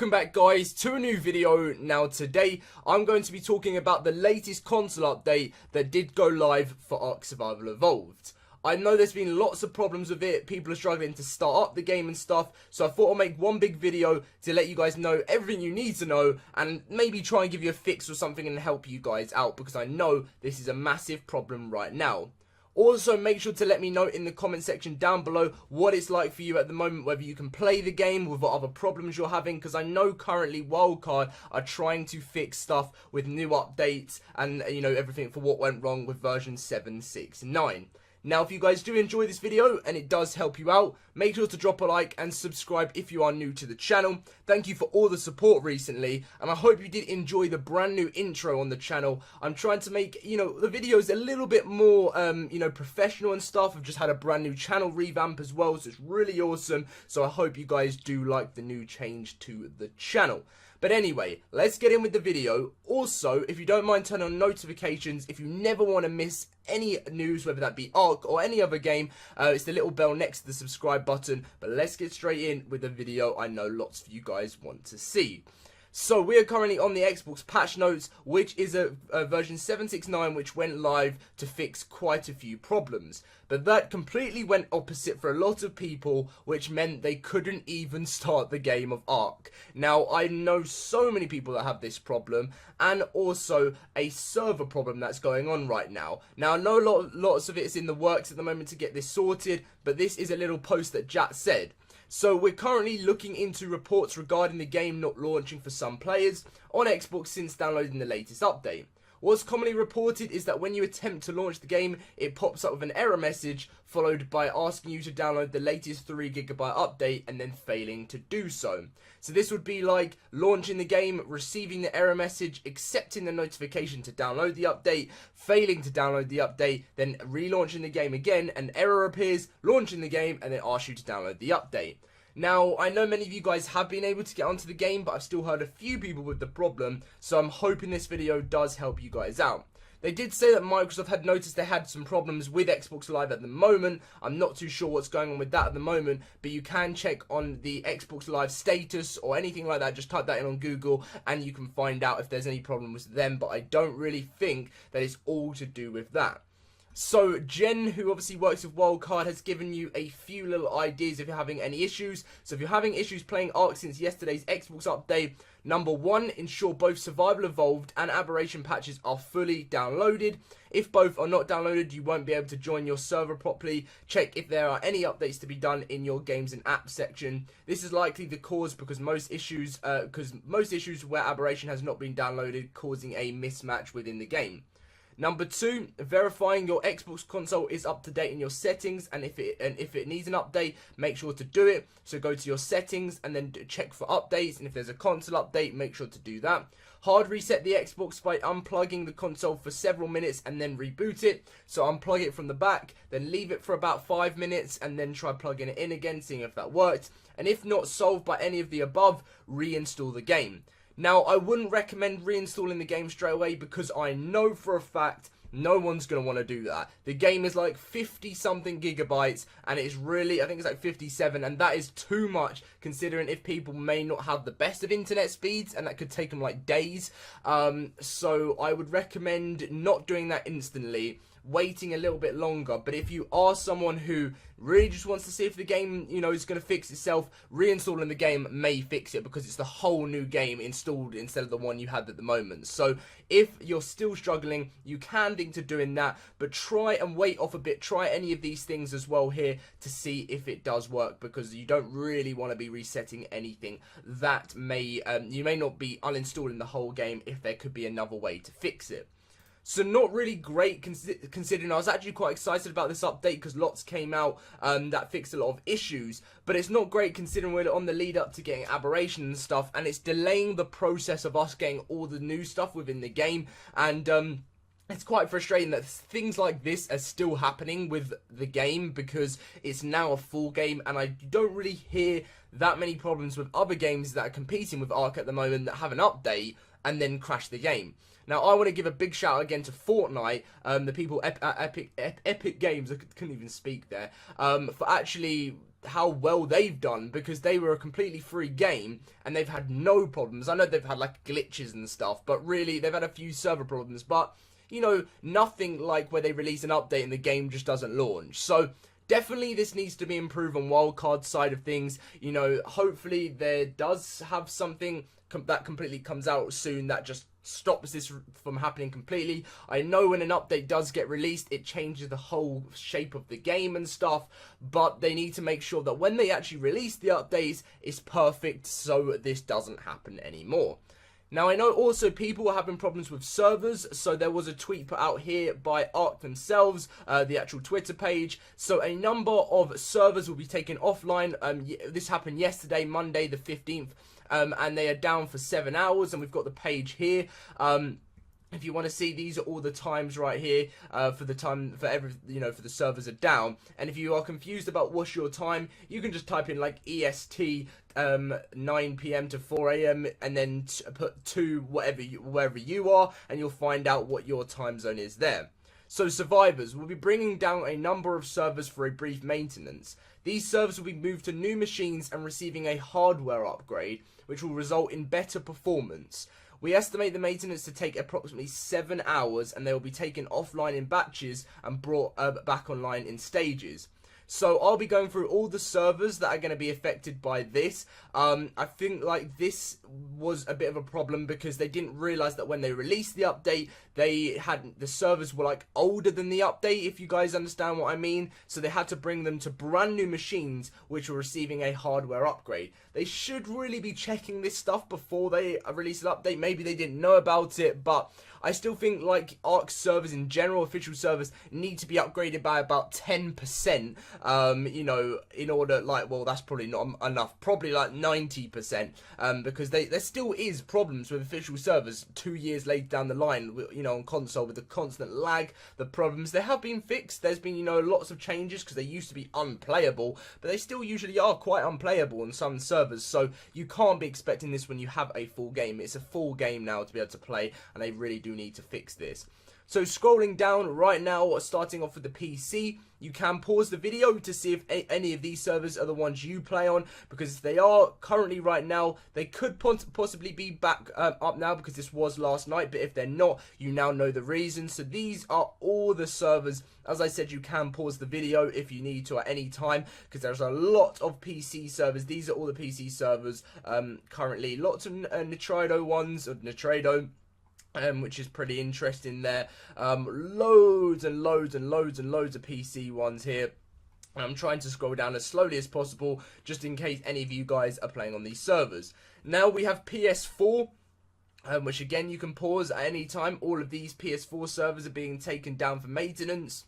welcome back guys to a new video. Now today I'm going to be talking about the latest console update that did go live for Ark Survival Evolved. I know there's been lots of problems with it, people are struggling to start up the game and stuff, so I thought I'd make one big video to let you guys know everything you need to know and maybe try and give you a fix or something and help you guys out, because I know this is a massive problem right now. Also, make sure to let me know in the comment section down below what it's like for you at the moment, whether you can play the game, with what other problems you're having, because I know currently Wildcard are trying to fix stuff with new updates and, you know, everything for what went wrong with version 7.6.9. Now, if you guys do enjoy this video and it does help you out, make sure to drop a like and subscribe if you are new to the channel. Thank you for all the support recently, and I hope you did enjoy the brand new intro on the channel. I'm trying to make, you know, the videos a little bit more, you know, professional and stuff. I've just had a brand new channel revamp as well, so it's really awesome. So I hope you guys do like the new change to the channel. But anyway, let's get in with the video. Also, if you don't mind, turn on notifications if you never want to miss any news, whether that be Ark or any other game. It's the little bell next to the subscribe button. But let's get straight in with the video I know lots of you guys want to see. So we are currently on the Xbox patch notes, which is a version 7.6.9 which went live to fix quite a few problems. But that completely went opposite for a lot of people, which meant they couldn't even start the game of Ark. Now, I know so many people that have this problem, and also a server problem that's going on right now. Now, I know lots of it is in the works at the moment to get this sorted, but this is a little post that Jat said. So we're currently looking into reports regarding the game not launching for some players on Xbox since downloading the latest update. What's commonly reported is that when you attempt to launch the game, it pops up with an error message followed by asking you to download the latest 3GB update and then failing to do so. So this would be like launching the game, receiving the error message, accepting the notification to download the update, failing to download the update, then relaunching the game again, an error appears, launching the game, and then asks you to download the update. Now, I know many of you guys have been able to get onto the game, but I've still heard a few people with the problem, so I'm hoping this video does help you guys out. They did say that Microsoft had noticed they had some problems with Xbox Live at the moment. I'm not too sure what's going on with that at the moment, but you can check on the Xbox Live status or anything like that. Just type that in on Google and you can find out if there's any problems with them, but I don't really think that it's all to do with that. So Jen, who obviously works with Wildcard, has given you a few little ideas if you're having any issues. So if you're having issues playing Ark since yesterday's Xbox update, number one, ensure both Survival Evolved and Aberration patches are fully downloaded. If both are not downloaded, you won't be able to join your server properly. Check if there are any updates to be done in your games and apps section. This is likely the cause because most issues where Aberration has not been downloaded, causing a mismatch within the game. Number two, verifying your Xbox console is up to date in your settings, and if it needs an update, make sure to do it. So go to your settings and then check for updates, and if there's a console update, make sure to do that. Hard reset the Xbox by unplugging the console for several minutes and then reboot it. So unplug it from the back, then leave it for about 5 minutes and then try plugging it in again, seeing if that worked. And if not solved by any of the above, reinstall the game. Now, I wouldn't recommend reinstalling the game straight away because I know for a fact no one's going to want to do that. The game is like 50 something gigabytes and it's really, I think it's like 57, and that is too much considering if people may not have the best of internet speeds, and that could take them like days. So I would recommend not doing that instantly, waiting a little bit longer. But if you are someone who really just wants to see if the game, you know, is going to fix itself, reinstalling the game may fix it because it's the whole new game installed instead of the one you had at the moment. So if you're still struggling, you can think to doing that, but try and wait off a bit. Try any of these things as well here to see if it does work, because you don't really want to be resetting anything that may you may not be uninstalling the whole game if there could be another way to fix it. So not really great considering I was actually quite excited about this update because lots came out that fixed a lot of issues. But it's not great considering we're on the lead up to getting Aberration and stuff, and it's delaying the process of us getting all the new stuff within the game. And it's quite frustrating that things like this are still happening with the game because it's now a full game, and I don't really hear that many problems with other games that are competing with Ark at the moment that have an update and then crash the game. Now, I want to give a big shout out again to Fortnite, the people at Epic Games, I couldn't even speak there, for actually how well they've done, because they were a completely free game and they've had no problems. I know they've had like glitches and stuff, but really they've had a few server problems, but you know, nothing like where they release an update and the game just doesn't launch. So definitely this needs to be improved on wildcard side of things. You know, hopefully there does have something that completely comes out soon that just stops this from happening completely. I know when an update does get released, it changes the whole shape of the game and stuff, but they need to make sure that when they actually release the updates, it's perfect so this doesn't happen anymore. Now, I know also people are having problems with servers, so there was a tweet put out here by Ark themselves, the actual Twitter page. So a number of servers will be taken offline. This happened yesterday, Monday the 15th, and they are down for 7 hours, and we've got the page here. If you want to see, these are all the times right here for the time for for the servers are down. And if you are confused about what's your time, you can just type in like EST 9 p.m. to 4 a.m. and then put 2 wherever you are, and you'll find out what your time zone is there. So survivors will be bringing down a number of servers for a brief maintenance. These servers will be moved to new machines and receiving a hardware upgrade, which will result in better performance. We estimate the maintenance to take approximately 7 hours, and they will be taken offline in batches and brought back online in stages. So I'll be going through all the servers that are going to be affected by this. I think like this was a bit of a problem because they didn't realize that when they released the update, the servers were like older than the update, if you guys understand what I mean. So they had to bring them to brand new machines which were receiving a hardware upgrade. They should really be checking this stuff before they release an update. Maybe they didn't know about it, but I still think like Ark servers in general, official servers, need to be upgraded by about 10%, you know, in order, like, well, that's probably not enough, probably like 90%, because there still is problems with official servers 2 years later down the line, you know, on console with the constant lag, the problems. They have been fixed. There's been, you know, lots of changes because they used to be unplayable, but they still usually are quite unplayable on some servers, so you can't be expecting this when you have a full game. It's a full game now to be able to play, and they really do need to fix this. So scrolling down right now, starting off with the PC, you can pause the video to see if any of these servers are the ones you play on, because if they are currently right now, they could possibly be back up now because this was last night, but if they're not, you now know the reason. So these are all the servers. As I said, you can pause the video if you need to at any time, because there's a lot of PC servers. These are all the PC servers currently. Lots of Nitrado ones, or Nitrado, which is pretty interesting there. Loads and loads and loads and loads of PC ones here. And I'm trying to scroll down as slowly as possible, just in case any of you guys are playing on these servers. Now we have PS4, which again you can pause at any time. All of these PS4 servers are being taken down for maintenance.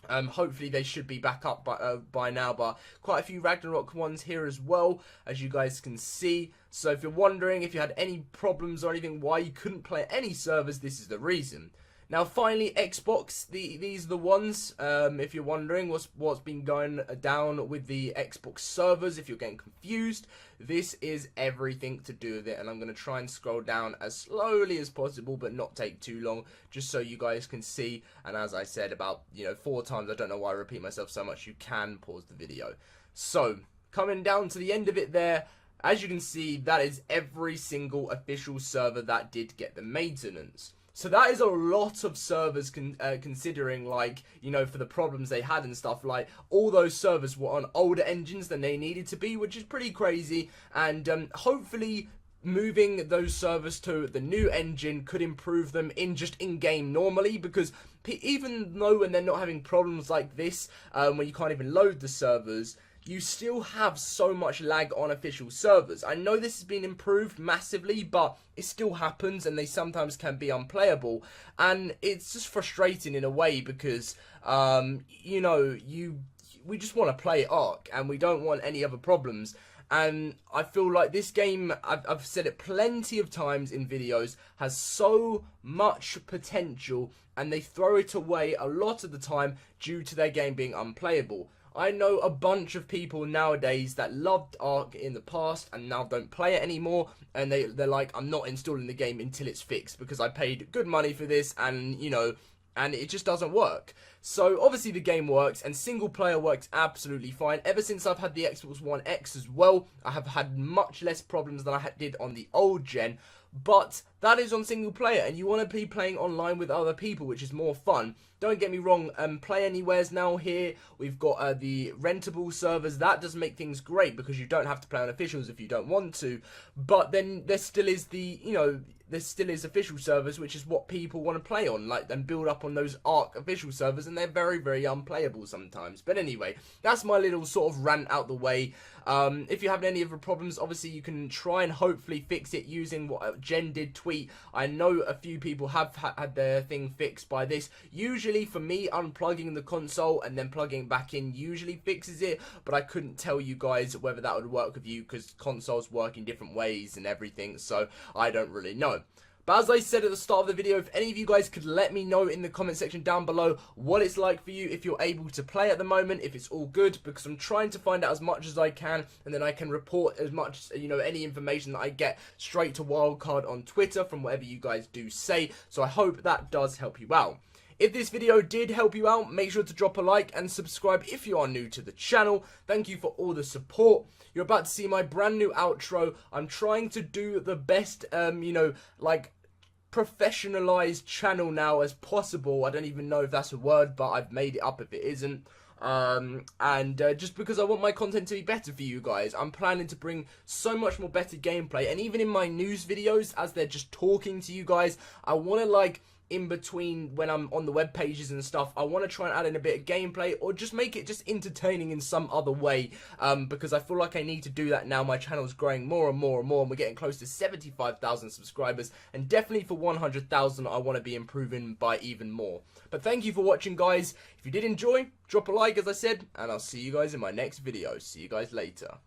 Hopefully they should be back up by now, but quite a few Ragnarok ones here as well, as you guys can see. So if you're wondering if you had any problems or anything why you couldn't play any servers, this is the reason. Now finally, Xbox, these are the ones, if you're wondering what's been going down with the Xbox servers, if you're getting confused, this is everything to do with it, and I'm going to try and scroll down as slowly as possible, but not take too long, just so you guys can see. And as I said about, 4 times, I don't know why I repeat myself so much, you can pause the video. So, coming down to the end of it there, as you can see, that is every single official server that did get the maintenance. So that is a lot of servers considering, like, for the problems they had and stuff. Like, all those servers were on older engines than they needed to be, which is pretty crazy. And hopefully moving those servers to the new engine could improve them in-game normally, because even though when they're not having problems like this, when you can't even load the servers, you still have so much lag on official servers. I know this has been improved massively, but it still happens, and they sometimes can be unplayable. And it's just frustrating in a way because, we just want to play Ark, and we don't want any other problems. And I feel like this game, I've said it plenty of times in videos, has so much potential, and they throw it away a lot of the time due to their game being unplayable. I know a bunch of people nowadays that loved Ark in the past and now don't play it anymore, and they're like, I'm not installing the game until it's fixed because I paid good money for this, and you know, and it just doesn't work. So obviously the game works, and single player works absolutely fine. Ever since I've had the Xbox One X as well, I have had much less problems than I did on the old gen. But that is on single player, and you want to be playing online with other people, which is more fun. Don't get me wrong, Play Anywhere's now here. We've got the rentable servers. That does make things great because you don't have to play on officials if you don't want to. But then there still is there still is official servers, which is what people want to play on, like, and build up on those Ark official servers, and they're very, very unplayable sometimes. But anyway, that's my little sort of rant out the way. If you have any other problems, obviously you can try and hopefully fix it using what Jen did tweet. I know a few people have had their thing fixed by this. Usually for me, unplugging the console and then plugging back in usually fixes it, but I couldn't tell you guys whether that would work with you because consoles work in different ways and everything, so I don't really know. But as I said at the start of the video, if any of you guys could let me know in the comment section down below what it's like for you, if you're able to play at the moment, if it's all good, because I'm trying to find out as much as I can, and then I can report as much, you know, any information that I get straight to Wildcard on Twitter from whatever you guys do say. So I hope that does help you out. If this video did help you out, make sure to drop a like and subscribe if you are new to the channel. Thank you for all the support. You're about to see my brand new outro. I'm trying to do the best, you know, like, professionalized channel now as possible. I don't even know if that's a word, but I've made it up if it isn't. Just because I want my content to be better for you guys, I'm planning to bring so much more better gameplay, and even in my news videos, as they're just talking to you guys, I want to, like, in between when I'm on the web pages and stuff, I want to try and add in a bit of gameplay or just make it just entertaining in some other way, because I feel like I need to do that now. My channel's growing more and more and more, and we're getting close to 75,000 subscribers, and definitely for 100,000 I want to be improving by even more. But thank you for watching, guys. If you did enjoy, drop a like as I said, and I'll see you guys in my next video. See you guys later.